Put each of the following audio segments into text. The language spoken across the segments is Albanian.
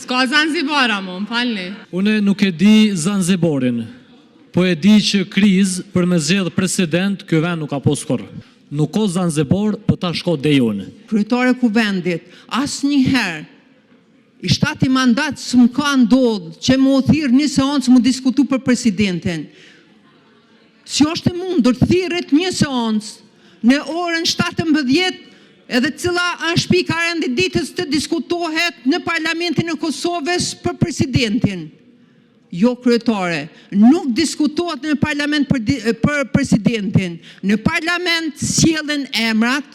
S'ka Zanzibara, më falni. Une nuk e di Zanzibarin, po e di që kriz për me zgjedh president, ky vend nuk ka pas kurrë. Nuk ka Zanzibar, po ta shko dejon. Kryetare kuvendit, asnjëherë i shtati mandat s'm ka ndodhur që më u thirr një seancë më diskutu për presidentin. Si është e mundur thirret një seancë në orën 17 edhe cila është pika e renditës të diskutohet në Parlamentin e Kosovës për presidentin. Jo, kryetare, nuk diskutohet në parlament për presidentin. Në parlament sjellen emrat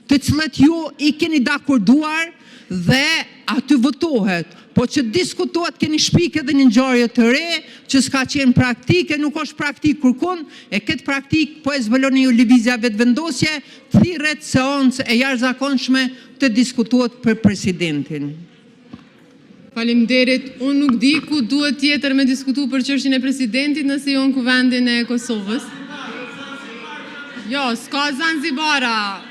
të cilët ju i keni dakorduar dhe aty votohet. Po që diskutohet keni shpik edhe një ngjarje të re që s'ka qenë praktike, nuk është praktik kërkun, e këtë praktik po e zbuloni ju lëvizja vetëvendosje, thirret seancë e jashtëzakonshme të diskutohet për presidentin. Faleminderit, unë nuk di ku duhet tjetër me diskutu për çështjen e presidentit nëse jo në kuvendin e Kosovës. Jo, s'ka Zanzibara.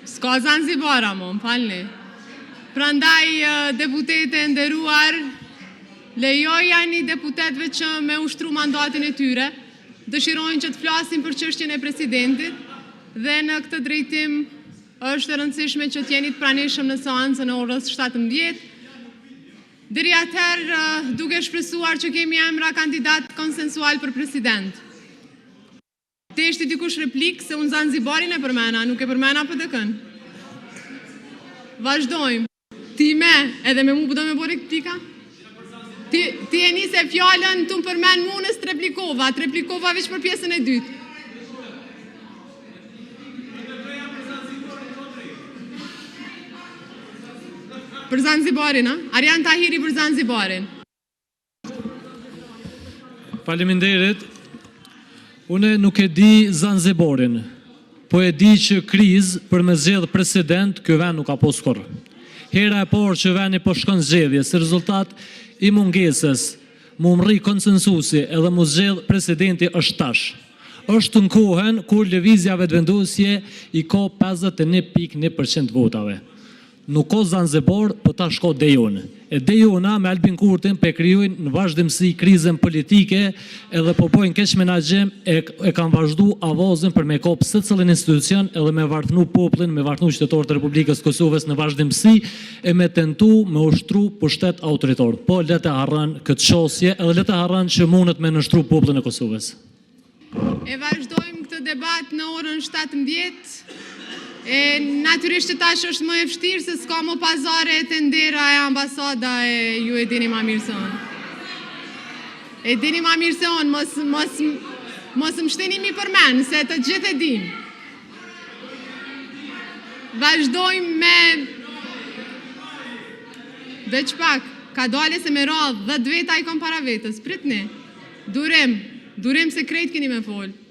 S'ka Zanzibara, më falni. Prandaj deputete nderuar, lejoja një deputetëve që me ushtru mandatin e tyre, dëshirojnë që të flasin për çështjen e presidentit dhe në këtë drejtim është e rëndësishme që t'jeni të pranishëm në seancën e orës 17. Deri atëherë duke shpresuar që kemi emra kandidat konsensual për president. Teshti dikush replik se unë Zanzibarin e përmena, nuk e përmena PDK-n. Vazhdojmë. Ti me, edhe me mu do me bërë replika? Ti e nise fjallën të më përmen munës të replikova veç për pjesën e dytë. Për Zanzibarin, Arjan Tahiri për Zanzibarin. Faleminderit. Une nuk e di Zanzibarin, po e di që kriz për me zgjedh president, ky vend nuk ka pas kurrë. Hera e parë që vendi po shkon zgjedhje, si rezultat i mungesës, mu mri konsensusi edhe mu zgjedh presidenti është tash. Është në kohën kur lëvizja vetëvendosje i ka 51.1% votave. Nuk ka Zanzibar, po ta shko dejon. E dejona me Albin Kurtin pe krijojnë në vazhdimsi krizën politike edhe po bojnë keq menaxhim e kanë vazhdu avazën për me kap secilin institucion edhe me varfënu popullin, me varfënu qytetarët e Republikës Kosovës në vazhdimsi e me tentu me ushtru pushtet autoritar. Po le të harran këtë çështje edhe le të harran që mundet me nështru popullin e Kosovës. E vazhdojmë këtë debat në orën 17. Natyrisht që tash është më e vështirë se s'ka më pazare e tendera e ambasada e ju e dini ma mirë se unë. E dini ma mirë se unë, mos më shteni mi për menë, se të gjithë e dim. Vazhdojmë me... Veç pak, ka dole se me radhë 10 veta i kom para vetës, pritni. Durim se krejt keni me folë.